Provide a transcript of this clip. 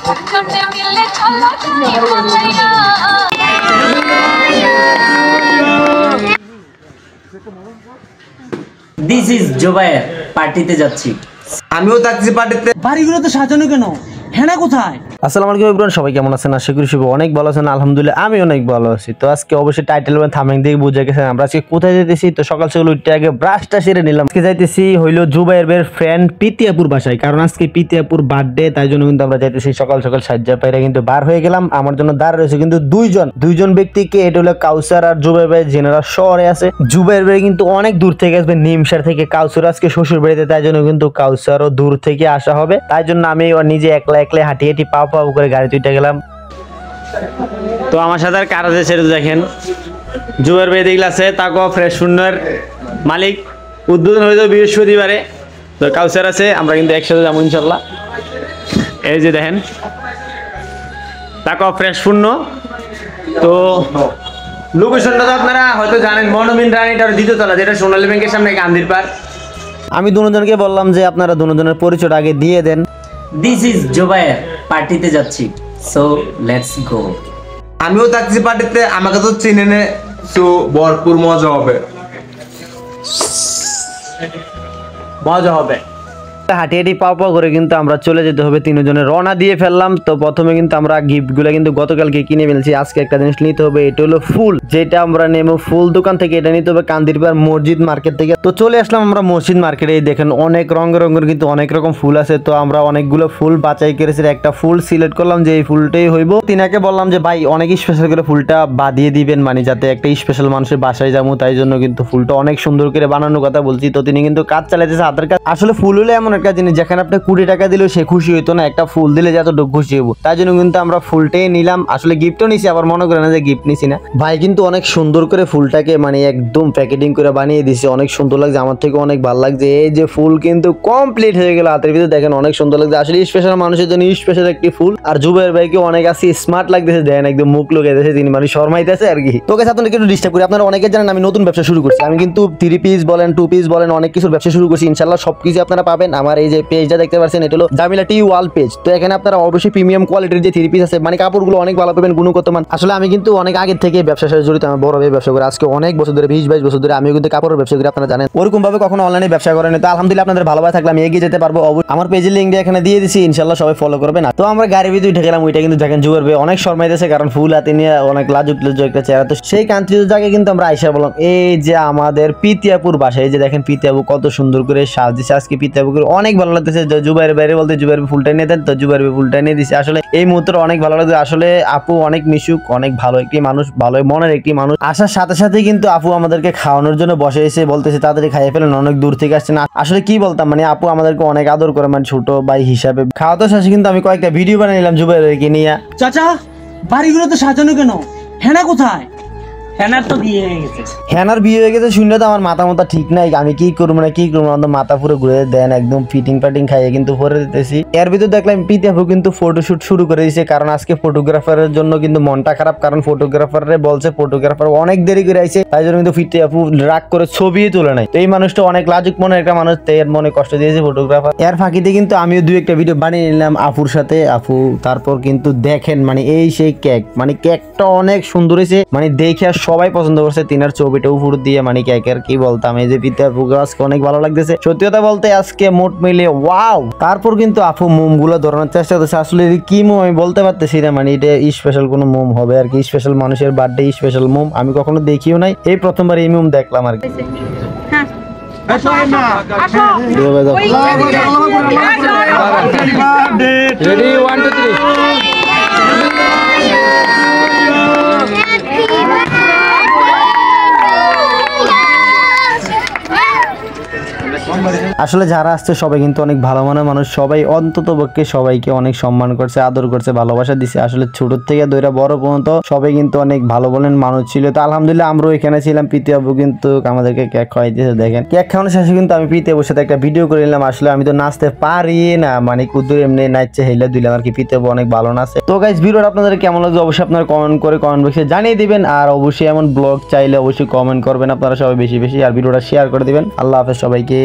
This is Zubair, পার্টিতে যাচ্ছি। আমিও থাকছি পার্টিতে। বাড়িগুলো তো সাজানো কেন? হেনা কোথায়? আসসালামু আলাইকুম এভরিওয়ান, সবাই কেমন আছেন? আশা করি সবাই অনেক ভালো আছেন। আলহামদুলিল্লাহ আমি অনেক ভালো আছি। তো আজকে অবশ্যই টাইটেল এবং থাম্বনেল দেখে বুঝে গেছেন আমরা আজকে কোথায় যাইতেছি। তো সকাল সকাল উঠতে আগে ব্রাশটা সেরে নিলাম। আজকে যাইতেছি হইলো জুবায়ের ফ্রেন্ড পিতিয়াপুর বাসায়, কারণ আজকে পিতিয়াপুর বার্থডে, তাই জন্য কিন্তু আমরা যাইতেছি সকাল সকাল সাজ্জা পাইরা কিন্তু বার হয়ে গেলাম। আমার জন্য দাঁড় রয়েছে কিন্তু দুইজন ব্যক্তিকে, এটা হলো কাউসার আর জুবায়ের ভাই, জেনারা শহরে আছে। জুবায়ের ভাই কিন্তু অনেক দূর থেকে আসবে, নিমসার থেকে। কাউসার আজকে শ্বশুর বাড়িতে, তাই জন্য কিন্তু কাউসারও দূর থেকে আসা হবে। তাই জন্য আমি নিজে একলা হাঁটি পা করে গাড়ি তুইটা গেলাম। তো আমার সাথে আর কারো ছেড়ে দেখেন জুবায়ের ভাই দেখলে আছে তাকো ফ্রেশ শূন্যের মালিক। উদ্বোধন হয়ে যাবে বৃহস্পতিবারে। তো কাউসার আছে, আমরা কিন্তু একসাথে যাবো ইনশাল্লাহ। এই যে দেখেন তাকো ফ্রেশ শূন্য। তো লোকেশনটা তো আপনারা হয়তো জানেন, মনোমিন রানীটার দ্বিতীয় তলা, যেটা সোনালী ব্যাংকের সামনে গান্ধীর পার্ক। আমি দুজনকে বললাম যে আপনারা দুজনের পরিচয়টা আগে দিয়ে দেন। দিস ইজ জুবায়ের, পার্টিতে যাচ্ছি। So let's go. আমিও থাকছি পার্টিতে, আমাকে তো চিনে নে, সো ভরপুর মজা হবে। হাঁটি পা করে কিন্তু আমরা চলে যেতে হবে। তিনজনে রওনা দিয়ে ফেললাম। তো প্রথমে কিন্তু আমরা গিফটগুলো কিন্তু গতকালকে কিনে ফেলছি। আজকে একটা জিনিস নিতে হবে, এটা হলো ফুল, যেটা আমরা নেবো ফুল দোকান থেকে। এটা নিতে হবে কান্দিরপাড় মসজিদ মার্কেট থেকে। তো চলে আসলাম আমরা মসজিদ মার্কেটে। দেখেন অনেক রঙের কিন্তু অনেক রকম ফুল আছে। তো আমরা অনেকগুলো ফুল বাছাই করেছি, একটা ফুল সিলেক্ট করলাম যে এই ফুলটাই হইব। তিনাকে বললাম যে ভাই অনেক স্পেশাল করে ফুলটা বাঁধিয়ে দিবেন, মানে যাতে একটা স্পেশাল মানুষের বাসায় যাবো, তাই জন্য কিন্তু ফুলটা অনেক সুন্দর করে বানানোর কথা বলছি। তো তিনি কিন্তু কাজ চালাইতেছে হাতের কাজ। আসলে ফুল হলে এমন একটা জিনিস, যেখানে আপনি 20 টাকা দিলেও সে খুশি হইতো না, একটা ফুল দিলে যতটুকু খুশি হইব। তাই জন্য কিন্তু আমরা ফুলটাই নিলাম। আসলে গিফটও নিছি, আবার মনে করে না যে গিফট নিছি না। ভাই কিন্তু অনেক সুন্দর করে ফুলটাকে মানে একদম প্যাকেটিং করে বানিয়ে দিছে, অনেক সুন্দর লাগছে। আমার থেকে অনেক ভালো লাগছে। এই যে ফুল কিন্তু কমপ্লিট হয়ে গেল হাতের ভিতরে, দেখেন অনেক সুন্দর লাগছে। আসলে স্পেশাল মানুষের জন্য স্পেশাল একটি ফুল। আর জুবায়ের ভাইকে অনেক আছে স্মার্ট লাগতেছে, দেখেন একদম মুখ লুকাইতেছে, তিনি মানে শর্মাইতেছে আর কি। তোকে আপনাদেরকে একটু ডিস্টার্ব করি। আপনারা অনেকে জানেন আমি নতুন ব্যবসা শুরু করছি। আমি কিন্তু 3 পিস বলেন 2 পিস বলেন অনেক কিছু ব্যবসা শুরু করছি। ইনশাআল্লাহ সবকিছু আপনারা পাবেন। আমার এই যে পেজটা দেখতে পাচ্ছেন, এটা হলো জামিলা টি ওয়াল পেজ। তো এখানে আপনারা অবশ্যই প্রিমিয়াম কোয়ালিটির যে 3 পিস আছে, মানে কাপড়গুলো অনেক ভালো পাবেন, গুণগত মান। আসলে আমি কিন্তু অনেক আগে থেকে ব্যবসার সাথে জড়িত। আমি বড়ভাবে ব্যবসা করি আজকে অনেক বছর ধরে, 20-22 বছর ধরে আমিও কিন্তু কাপড়ের ব্যবসা করি, আপনারা জানেন। ওরকম ভাবে কখনো অনলাইনে ব্যবসা করেন। তো আলহামদুলিল্লাহ আপনাদের ভালোভাবে থাকলে আমি এগিয়ে যেতে পারবো। আমার পেজের লিঙ্কটা এখানে দিয়ে দিচ্ছি, ইনশাআল্লাহ সবাই ফলো করবেন। তো আমরা গাড়ি ভিতরে উঠে গেলাম। ওইটা কিন্তু দেখেন জুবায়ের ভাই অনেক শর্মাইতেছে, কারণ ফুল হাতে নিয়ে অনেক লাজুক একটা চেহারা। তো সেই কান্ত্রিত জায়গায় কিন্তু আমরা আইসা বললাম এই যে আমাদের পিতিয়াপুর বাসা। এই যে দেখেন পিতিয়াপু কত সুন্দর করে সাজিয়েছে আজকে। পিতিয়াপু অনেক ভালো লাগতেছে। জুবায়ের বাইরে বলতে জুবায়ের ফুলটা নিয়ে দেন, তো জুবায়ের ফুলটা নিয়ে দিচ্ছে। আসলে এই মুহূর্তে অনেক ভালো লাগছে। আসলে আপু অনেক মিশুক, অনেক ভালো একটি মানুষ, ভালো মনের একটি মানুষ। আসার সাথে সাথে কিন্তু আপু আমাদেরকে খাওয়ানোর জন্য বসে এসে বলতেছে তাড়াতাড়ি খাইয়ে ফেলেন, অনেক দূর থেকে আসছে না। আসলে কি বলতাম, মানে আপু আমাদেরকে অনেক আদর করে, মানে ছোট ভাই হিসাবে। খাওয়াতে শেষে কিন্তু আমি কয়েকটা ভিডিও বানিয়ে নিলাম জুবায়েরকে নিয়ে। চাচা বাড়িগুলো তো সাজানো কেন? হেনা কোথায়? হেনার তো বিয়ে হয়ে গেছে। হেনার বিয়ে হয়ে গেছে শুনলে তো আমার মাথা ঠিক নাই। আমি কি করবো না কি করবো না, মাথা পুরো ঘুরে দেন, একদম ফিটিং খাইয়ে কিন্তু পরে দিতেছি। এর ভিতরে দেখলাম পিতিয়াপু কিন্তু ফটোশুট শুরু করে দিয়েছে, কারণ আজকে ফটোগ্রাফারের জন্য কিন্তু মনটা খারাপ। কারণ ফটোগ্রাফারে বলছে ফটোগ্রাফার অনেক দেরি করে আইছে, তাই জন্য কিন্তু পিতিয়াপু রাগ করে ছবি তোলে নাই। তো এই মানুষটা অনেক লাজুক মনের একটা মানুষ, এর মনে কষ্ট দিয়েছে ফটোগ্রাফার। এর ফাঁকিতে কিন্তু আমিও 2-1টা ভিডিও বানিয়ে নিলাম আপুর সাথে। আপু তারপর কিন্তু দেখেন মানে এই সেই কেক, মানে কেকটা অনেক সুন্দর হয়েছে, মানে দেখে সবাই পছন্দ করছে। তিনার ছবিটা উপর দিয়ে মানে কেকের কি বলতাম, এই যে পিতিয়াপু আজকে অনেক ভালো লাগতেছে সত্যি কথা বলতে। আজকে মোট মিলে ওয়াও। তারপর কিন্তু আপু মোম গুলো ধরানোর চেষ্টা করতেছে। আসলে কি মোম আমি বলতে পারতেছি না, মানে এটা স্পেশাল কোনো মোম হবে আর কি, স্পেশাল মানুষের বার্থডে স্পেশাল মোম। আমি কখনো দেখিও নাই, এই প্রথমবার এই মোম দেখলাম আর কি। রেডি 1 2 3। আসলে যারা আসছে সবাই কিন্তু অনেক ভালো মনের মানুষ, সবাই অন্তত পক্ষে সবাইকে অনেক সম্মান করছে, আদর করছে, ভালোবাসা দিছে। আসলে ছোট থেকে দইরা বড় পর্যন্ত সবাই কিন্তু অনেক ভালো বলেন মানুষ ছিল। তো আলহামদুলিল্লাহ আমরাও এখানে ছিলাম। পিতিয়াপু কিন্তু আমাদেরকে কেক খাওয়াইতেছে। দেখেন কেক খাওয়ানোর শেষে কিন্তু আমি পিতিয়াপুর সাথে একটা ভিডিও করে নিলাম। আসলে আমি তো নাচতে পারি না, মানে কুদুর এমনি নাচছে হেলে দিলাম আর কি। পিতিয়াপু অনেক ভালো নাচে। তো গাইস ভিডিওটা আপনাদের কেমন লাগছে অবশ্যই আপনারা কমেন্ট বক্সে জানিয়ে দিবেন। আর অবশ্যই এমন ব্লগ চাইলে অবশ্যই কমেন্ট করবেন আপনারা সবাই বেশি বেশি, আর ভিডিওটা শেয়ার করে দিবেন। আল্লাহ হাফেজ সবাইকে।